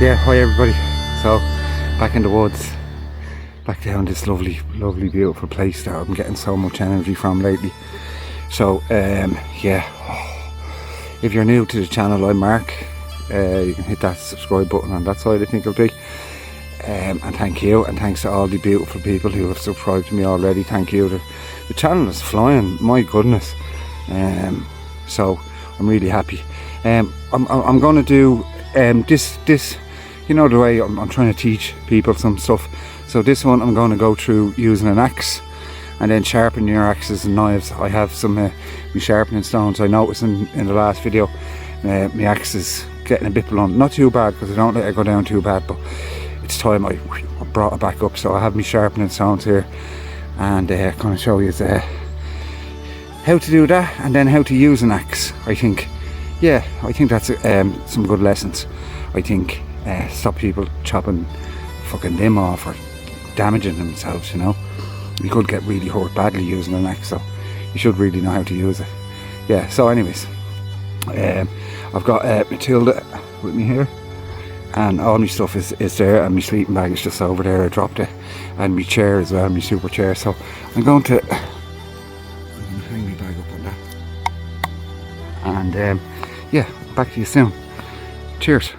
Yeah, hi everybody. So, back in the woods, back down this lovely, beautiful place that I'm getting so much energy from lately. So, yeah, if you're new to the channel, I'm Mark. You can hit that subscribe button on that side, I think it'll be. And thank you, and thanks to all the beautiful people who have subscribed to me already. Thank you. The channel is flying, my goodness. So I'm really happy. I'm going to do this. You know the way I'm trying to teach people some stuff. So this one I'm going to go through using an axe, and then sharpening your axes and knives. I have some my sharpening stones. I noticed in the last video my axe is getting a bit blunt. Not too bad, because I don't let it go down too bad, but it's time I brought it back up. So I have my sharpening stones here, and kind of show you how to do that, and then how to use an axe. I think that's some good lessons. I think stop people chopping fucking limb off or damaging themselves, you know. You could get really hurt badly using an axe, so you should really know how to use it. Yeah, so anyways, I've got Matilda with me here, and all my stuff is there, and my sleeping bag is just over there. I dropped it, and my chair as well, my super chair. So I'm going to hang my bag up on that, and yeah, back to you soon. Cheers.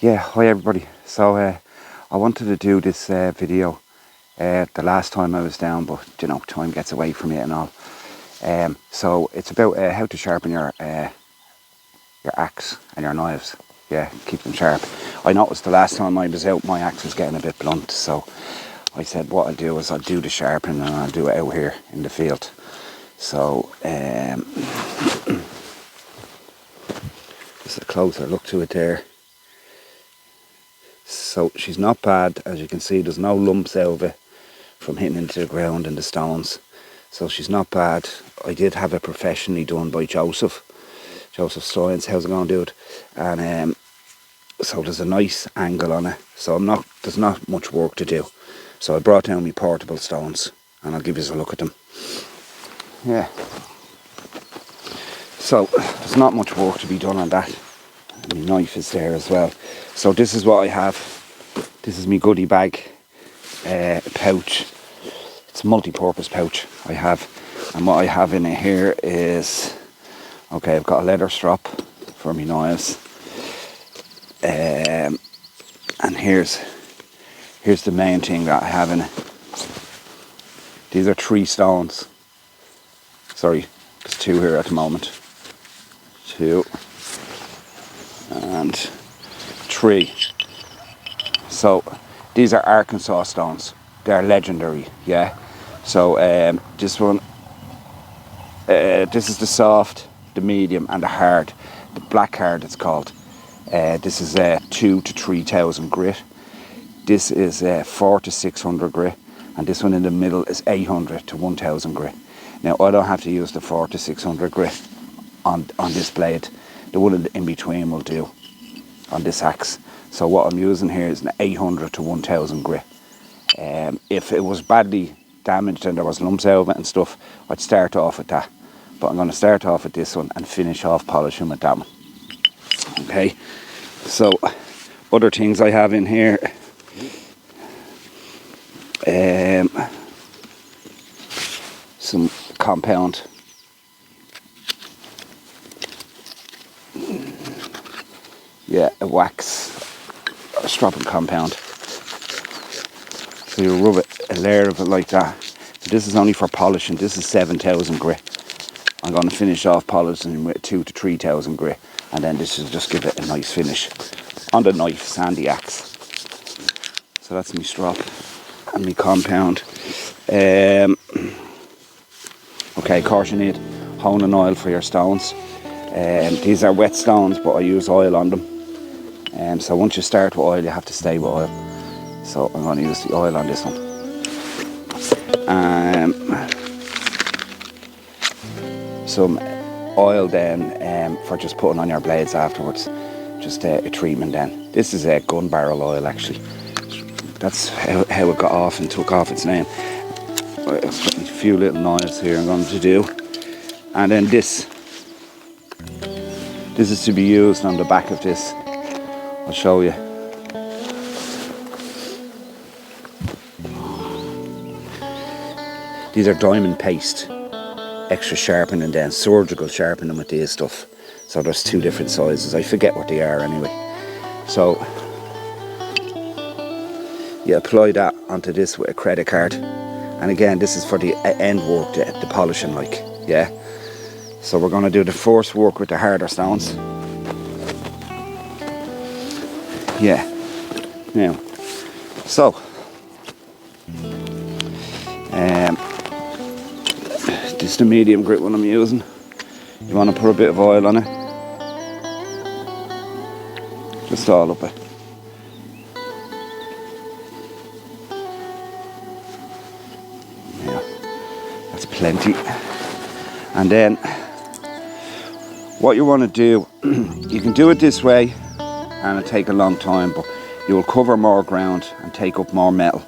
Yeah, hi everybody. So I wanted to do this video the last time I was down, but you know, time gets away from you and all. So it's about how to sharpen your axe and your knives. Yeah, keep them sharp. I noticed the last time I was out, my axe was getting a bit blunt, so I said what I'll do is I'll do the sharpening, and I'll do it out here in the field. So just a closer look to it there. So she's not bad, as you can see. There's no lumps out of it from hitting into the ground and the stones, so she's not bad. I did have it professionally done by Joseph Stoynes. How's it going to do it? And so there's a nice angle on it, so there's not much work to do. So I brought down my portable stones, and I'll give you a look at them. Yeah, so there's not much work to be done on that. My knife is there as well. So this is what I have. This is my goodie bag pouch. It's a multi-purpose pouch I have, and what I have in it here is, okay, I've got a leather strap for my knives, and here's the main thing that I have in it. These are 3 stones. Sorry, there's 2 here at the moment. 2 and 3. So these are Arkansas stones. They're legendary, yeah. So this one, this is the soft, the medium, and the hard. The black hard it's called. This is 2,000 to 3,000 grit. This is 400 to 600 grit, and this one in the middle is 800 to 1,000 grit. Now I don't have to use the 400 to 600 grit on this blade. The one in between will do on this axe. So what I'm using here is an 800 to 1000 grit. If it was badly damaged and there was lumps out of it and stuff, I'd start off with that. But I'm going to start off with this one and finish off polishing with that one. Okay, so other things I have in here. Some compound. Yeah, a wax, a sharpening compound. So you rub it, a layer of it like that. So this is only for polishing. This is 7000 grit. I'm going to finish off polishing with 2,000 to 3,000 grit, and then this will just give it a nice finish on the knife, sandy axe. So that's my strop and my compound. Okay, of course you need honing oil for your stones. These are wet stones, but I use oil on them. So once you start with oil, you have to stay with oil. So I'm going to use the oil on this one. Some oil then for just putting on your blades afterwards. Just a treatment then. This is a gun barrel oil actually. That's how it got off and took off its name. A few little knives here I'm going to do. And then this is to be used on the back of this. I'll show you. These are diamond paste, extra sharpening and then surgical sharpening with these stuff. So there's two different sizes. I forget what they are anyway. So you apply that onto this with a credit card. And again, this is for the end work, the polishing like, yeah. So we're going to do the first work with the harder stones. Yeah. Now, so this is the medium grit one I'm using. You want to put a bit of oil on it. Just all up it. Yeah, that's plenty. And then what you want to do, you can do it this way and it'll take a long time, but you will cover more ground and take up more metal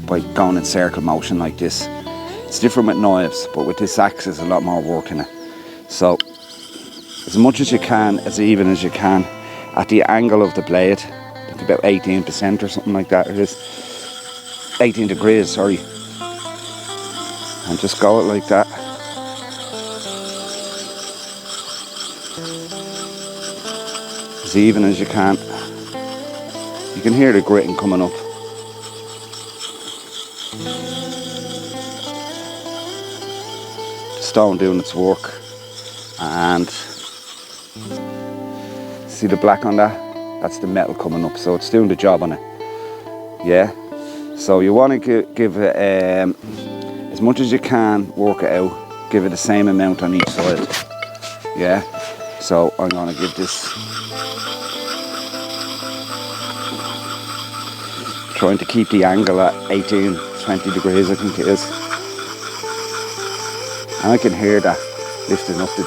by going in circle motion like this. It's different with knives, but with this axe there's a lot more work in it. So as much as you can, as even as you can, at the angle of the blade, I think about 18% or something like that it is. 18 degrees, sorry. And just go it like that. As even as you can. You can hear the gritting coming up. The stone doing its work. And see the black on that? That's the metal coming up, so it's doing the job on it. Yeah. So you want to give it as much as you can, work it out. Give it the same amount on each side. Yeah. So I'm going to give this, trying to keep the angle at 18, 20 degrees I think it is. And I can hear that lifting up the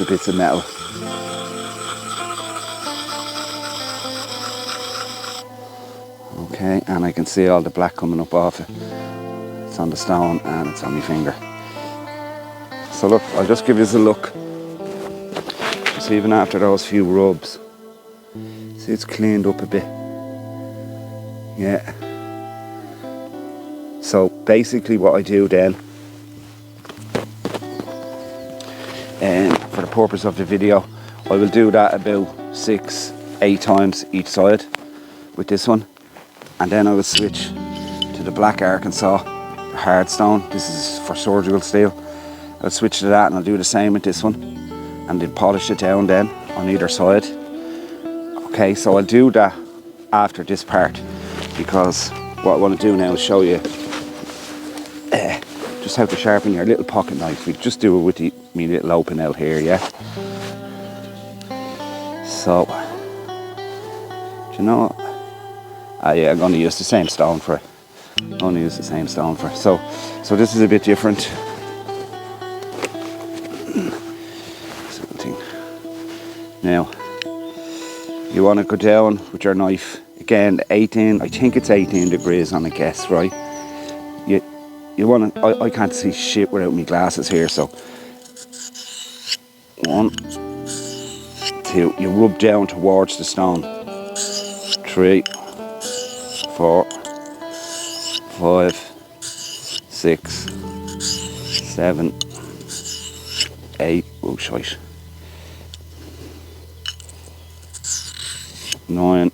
bits of metal. Okay, and I can see all the black coming up off it. It's on the stone and it's on my finger. So look, I'll just give you a look. Just even after those few rubs. See, it's cleaned up a bit. Yeah. So basically what I do then, for the purpose of the video, I will do that about 6-8 times each side with this one, and then I will switch to the black Arkansas, the hard stone. This is for surgical steel. I'll switch to that and I'll do the same with this one, and then polish it down then on either side. Okay, so I'll do that after this part, because what I want to do now is show you just how to sharpen your little pocket knife. We just do it with me little open out here, yeah. So, do you know what? Yeah, I'm going to use the same stone for it. Only use the same stone for. So this is a bit different. Something. Now, you want to go down with your knife. Again, 18, I think it's 18 degrees on a guess, right? You want to, I can't see shit without my glasses here, so 1, 2, you rub down towards the stone. 3, 4, 5, 6, 7, 8, oh shite, 9,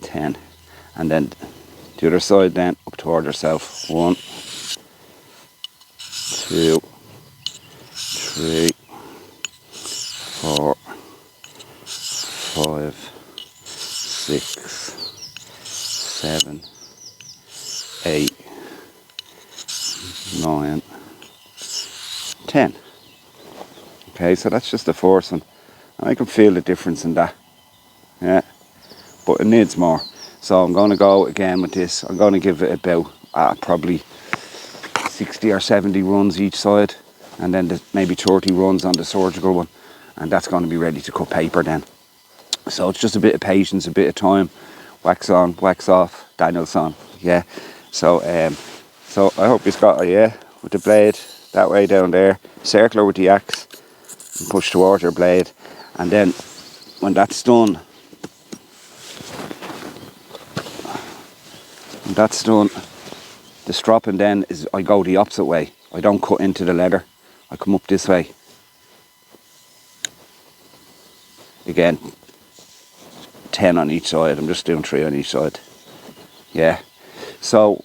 10, and then the other side then up toward yourself. 1, 2, 3, 4, 5, 6, 7, 8, 9, 10. Okay, so that's just the first one. And I can feel the difference in that. Yeah, but it needs more. So I'm going to go again with this. I'm going to give it about probably 60 or 70 runs each side, and then maybe 30 runs on the surgical one, and that's going to be ready to cut paper then. So it's just a bit of patience, a bit of time. Wax on, wax off, Danielson. Yeah. So so I hope you've got with the blade that way down there. Circular with the axe and push towards your blade, and then when that's done, the stropping then is, I go the opposite way. I don't cut into the leather. I come up this way. Again, 10 on each side. I'm just doing 3 on each side. Yeah. So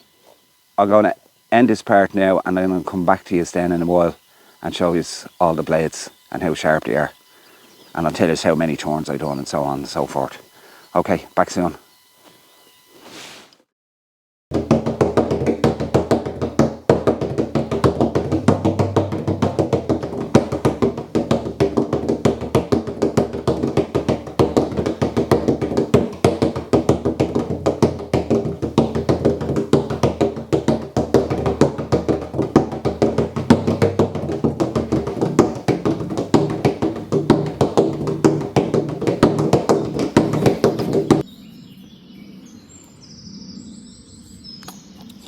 I'm going to end this part now, and then I'll come back to you then in a while and show you all the blades and how sharp they are. And I'll tell you how many turns I've done and so on and so forth. Okay, back soon.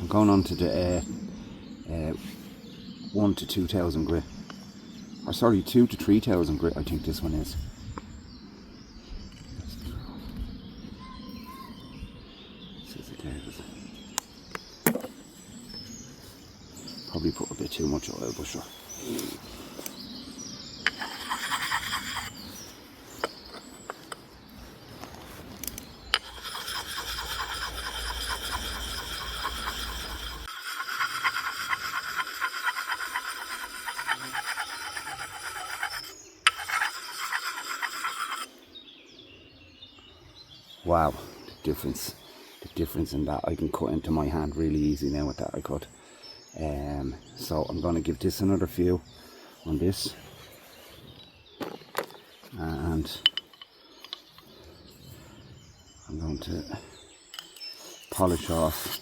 Going on to the 1 to 2,000 grit, or sorry, 2 to 3,000 grit. I think this one is. Probably put a bit too much oil, but sure. Wow, the difference in that. I can cut into my hand really easy now with that. I cut. So I'm going to give this another feel on this, and I'm going to polish off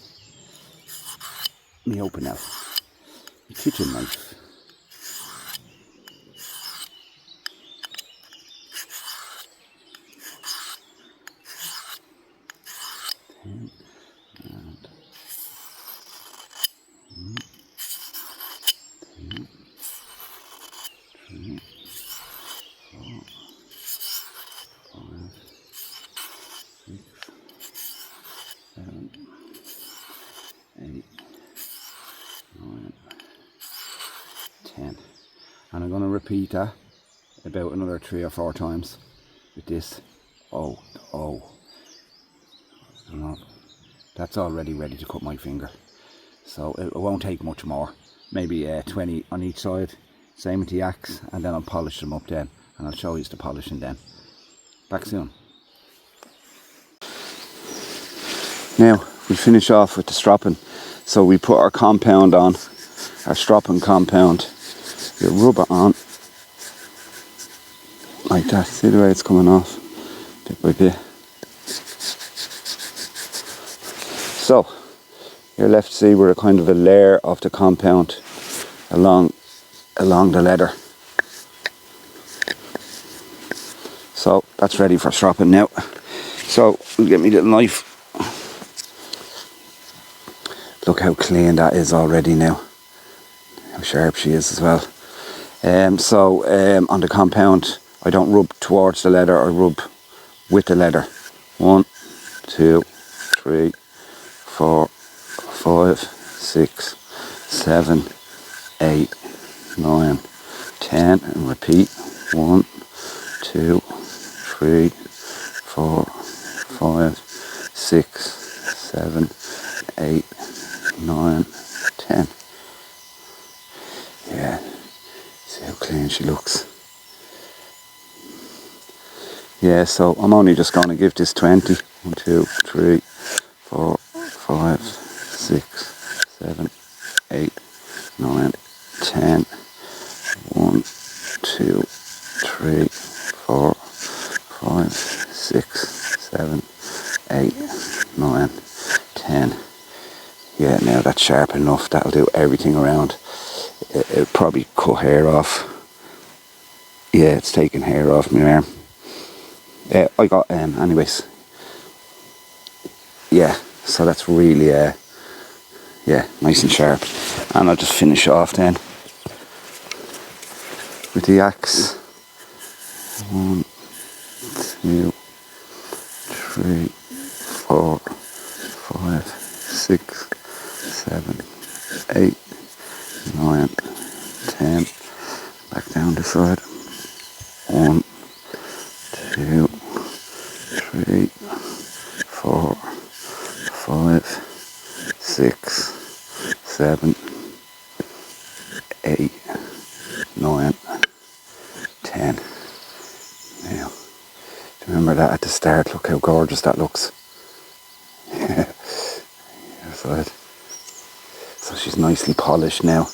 my open now, my kitchen knife. And I'm going to repeat that about another 3 or 4 times with this. Oh, that's already ready to cut my finger. So it won't take much more. Maybe 20 on each side. Same with the axe, and then I'll polish them up then, and I'll show you the polishing then. Back soon. Now we finish off with the stropping. So we put our compound on, our stropping compound. You rub it on like that. See the way it's coming off bit by bit. So you're left to see we're a kind of a layer of the compound along the leather. So that's ready for sharpening now. So we'll get me little knife. Look how clean that is already now. How sharp she is as well. On the compound, I don't rub towards the leather, I rub with the leather. 1, 2, 3, 4, 5, 6, 7, 8, 9, 10, and repeat. 1, 2, 3, 4, 5, 6, 7, 8, 9, 10. Yeah, see how clean she looks. Yeah, so I'm only just going to give this 20. 1, 2, 3, 4, 5, 6, 7, 8, 9, 10. 1, 2, 3, 4, 5, 6, 7, 8, 9, 10. Yeah, now that's sharp enough. That'll do everything around. It'll probably cut hair off. Yeah, it's taking hair off my arm. I got anyways. Yeah, so that's really yeah, nice and sharp. And I'll just finish off then with the axe. 1, 2, 3, 4, 5, 6, 7, 8, 9, 10. Back down this side. 1, 2, 3, 4, 5, 6, 7, 8, 9, 10. Now, remember that at the start. Look how gorgeous that looks. So she's nicely polished now,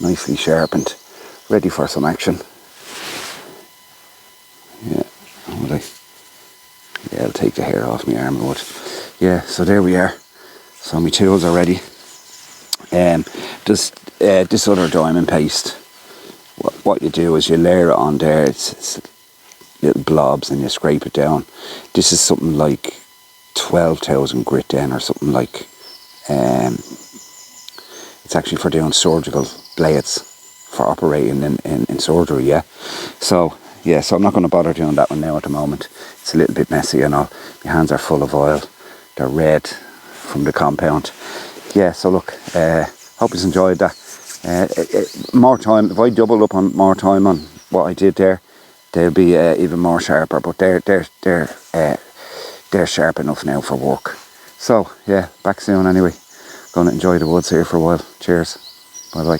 nicely sharpened, ready for some action. Yeah, I'll take the hair off my arm and wood. Yeah, so there we are. So my tools are ready. Just this other diamond paste. What you do is you layer it on there. It's little blobs, and you scrape it down. This is something like 12,000 grit then, or something like. It's actually for doing surgical blades, for operating in surgery. Yeah. So I'm not going to bother doing that one now at the moment. It's a little bit messy and all. My hands are full of oil. They're red from the compound. Yeah, so look, hope you enjoyed that. More time, if I double up on more time on what I did there, they'll be even more sharper, but they're sharp enough now for work. So yeah, back soon anyway. Going to enjoy the woods here for a while. Cheers. Bye bye.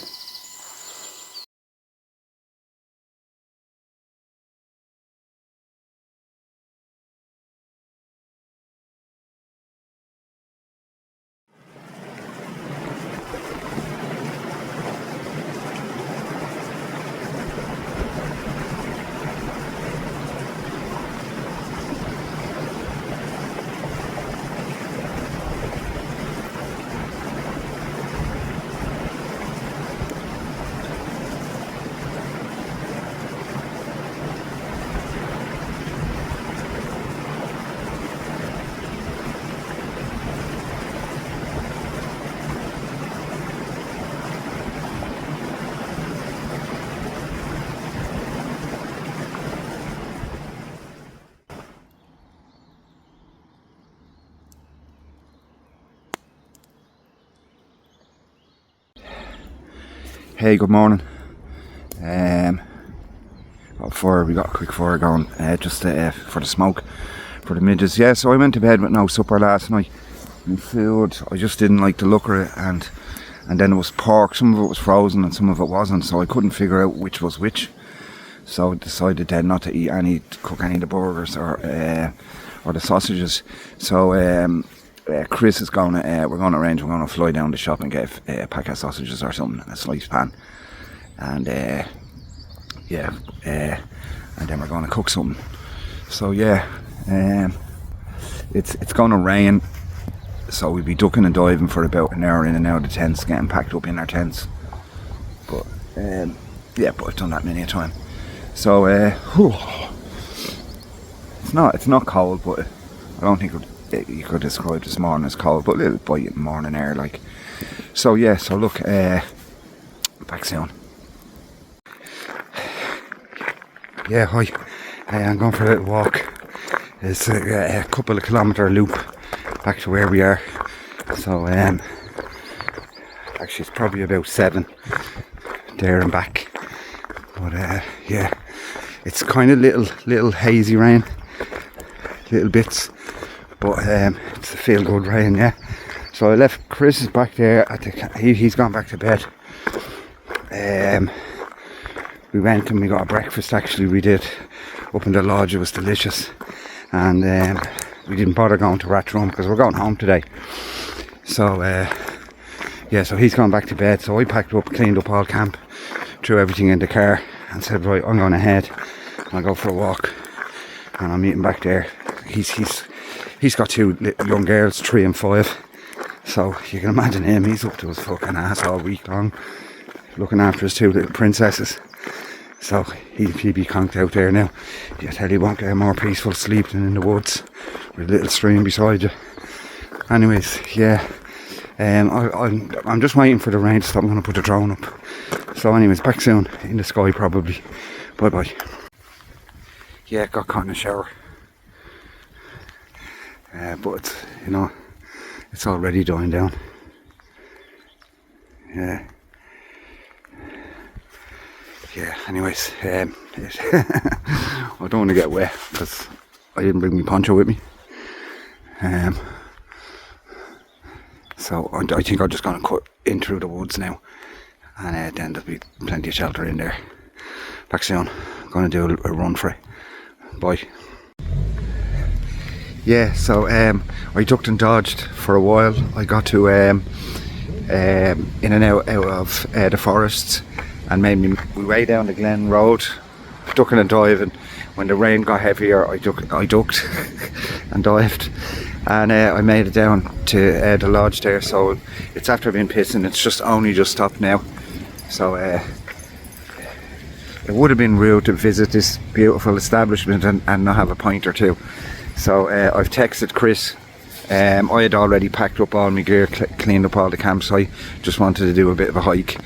Hey, good morning. We got a quick fire going, just for the smoke, for the midges. Yeah, so I went to bed with no supper last night. And food, I just didn't like the look of it, and then it was pork. Some of it was frozen and some of it wasn't, so I couldn't figure out which was which. So I decided then not to cook any of the burgers or the sausages. So Chris is going to, we're going to fly down the shop and get a pack of sausages or something in a sliced pan. And and then we're going to cook something. So yeah, it's going to rain So we'd be ducking and diving for about an hour in and out of the tents, getting packed up in our tents. But yeah, but I've done that many a time. So it's not cold, but I don't think you could describe this morning as cold, but a little bite in morning air like. So yeah, so look, back soon. Yeah, hi. I'm going for a little walk. It's a couple of kilometre loop back to where we are. So actually it's probably about 7 there and back. But yeah, it's kind of little hazy rain, little bits, but it's a feel good rain, yeah. So I left Chris is back there. I think he's gone back to bed. We went and we got a breakfast. Actually, we did up in the lodge. It was delicious, and we didn't bother going to Rathdrum because we're going home today. So yeah, so he's gone back to bed. So I packed up, cleaned up all camp, threw everything in the car, and said, right, I'm going ahead. I'll go for a walk, and I'm meeting back there. He's got 2 young girls, 3 and 5. So you can imagine him. He's up to his fucking ass all week long, looking after his 2 little princesses. So he'd be conked out there now. I tell you, won't get a more peaceful sleep than in the woods with a little stream beside you. Anyways, yeah, I'm just waiting for the rain to stop. I'm going to put the drone up. So anyways, back soon, in the sky probably. Bye bye. Yeah, got caught in a shower. But it's, you know, it's already dying down. Yeah. Yeah, anyways, I don't want to get wet because I didn't bring my poncho with me. So I think I'm just going to cut in through the woods now, and then there'll be plenty of shelter in there. Back soon. I'm going to do a run for it. Bye. Yeah, so I ducked and dodged for a while. I got to in and out of the forests, and made me way down the Glen Road, ducking and diving. When the rain got heavier, I ducked and dived, and I made it down to the lodge there. So it's after being pissing, it's just stopped now. So it would have been rude to visit this beautiful establishment and not have a pint or two. So I've texted Chris. I had already packed up all my gear, cleaned up all the campsite, just wanted to do a bit of a hike,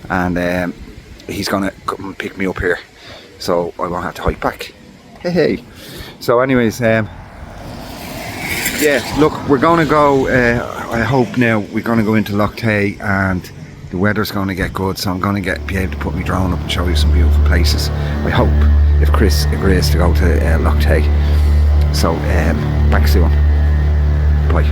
and he's gonna come and pick me up here, so I won't have to hike back. Hey. So anyways, yeah, look, we're gonna go, I hope now we're gonna go into Loch Tay, and the weather's gonna get good, so I'm gonna be able to put my drone up and show you some beautiful places. I hope, if Chris agrees to go to Loch Tay. So back soon. Bye.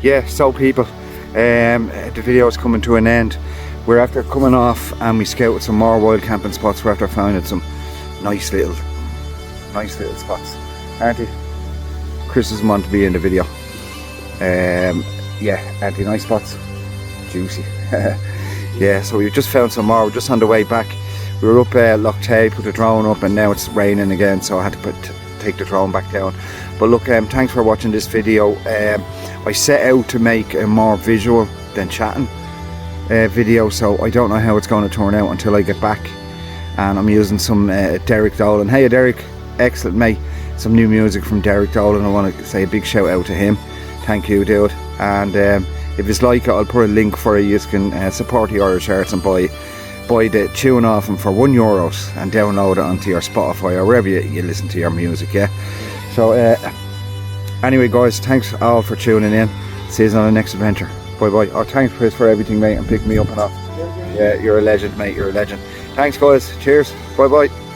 yeah, so people, the video is coming to an end. We're after coming off and we scouted some more wild camping spots. We're after finding some nice little spots, aren't they? Chris doesn't want to be in the video. Yeah, aren't they nice spots? Juicy. Yeah, so we just found some more. We're just on the way back. We were up Loch Tay, put the drone up, and now it's raining again, so I had to take the drone back down. But look, thanks for watching this video. I set out to make a more visual than chatting video, so I don't know how it's going to turn out until I get back. And I'm using some Derek Dolan. Hey Derek, excellent mate. Some new music from Derek Dolan. I want to say a big shout out to him. Thank you, dude. And if it's like it, I'll put a link for you. You can support the Irish arts and buy the tune off them for €1 and download it onto your Spotify or wherever you listen to your music, yeah. So anyway guys, thanks all for tuning in. See you on the next adventure. Bye bye. Oh, thanks Chris for everything, mate, and picking me up and off. Yeah, you're a legend, mate, you're a legend. Thanks guys, cheers, bye bye.